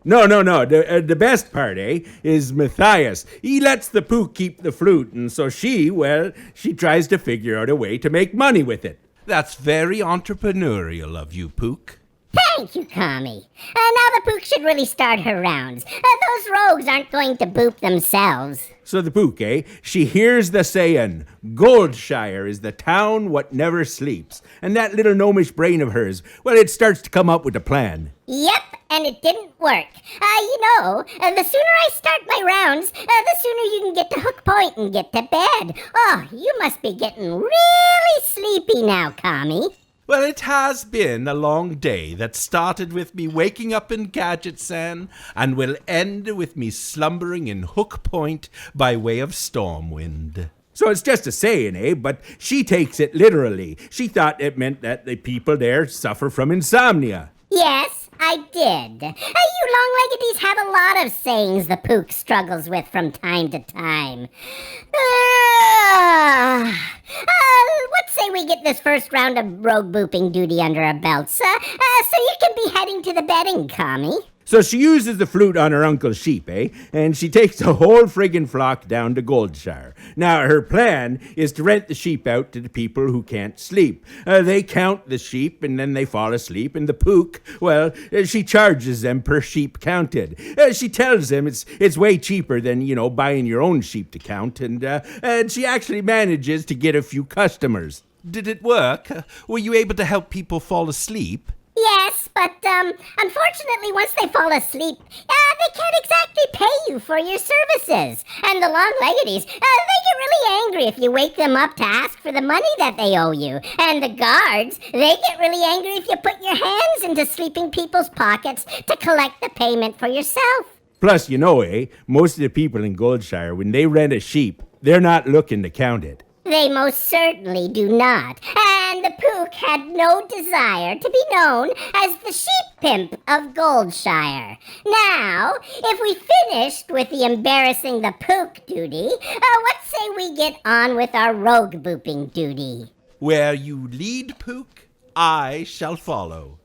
No. The best part, is Matthias. He lets the Pook keep the flute, and so she tries to figure out a way to make money with it. That's very entrepreneurial of you, Pook. Thank you, Kami. Now the Pook should really start her rounds. Those rogues aren't going to boop themselves. So the Pook, she hears the saying, Goldshire is the town what never sleeps. And that little gnomish brain of hers, it starts to come up with a plan. Yep, and it didn't work. The sooner I start my rounds, the sooner you can get to Hook Point and get to bed. Oh, you must be getting really sleepy now, Kami. Well, it has been a long day that started with me waking up in Gadgetsan and will end with me slumbering in Hook Point by way of Stormwind. So it's just a saying, but she takes it literally. She thought it meant that the people there suffer from insomnia. Yes, I did. You long-leggeties have a lot of sayings the Pook struggles with from time to time. Let's say we get this first round of rogue booping duty under our belts, so you can be heading to the bedding, Kami. So she uses the flute on her uncle's sheep, and she takes the whole friggin' flock down to Goldshire. Now, her plan is to rent the sheep out to the people who can't sleep. They count the sheep, and then they fall asleep, and the Pook, she charges them per sheep counted. She tells them it's way cheaper than, buying your own sheep to count, and she actually manages to get a few customers. Did it work? Were you able to help people fall asleep? Yes, but unfortunately, once they fall asleep, they can't exactly pay you for your services. And the long-leggeties, they get really angry if you wake them up to ask for the money that they owe you. And the guards, they get really angry if you put your hands into sleeping people's pockets to collect the payment for yourself. Plus, most of the people in Goldshire, when they rent a sheep, they're not looking to count it. They most certainly do not. And the Pook had no desire to be known as the sheep pimp of Goldshire. Now, if we finished with the embarrassing the Pook duty, what say we get on with our rogue booping duty? Where you lead, Pook, I shall follow.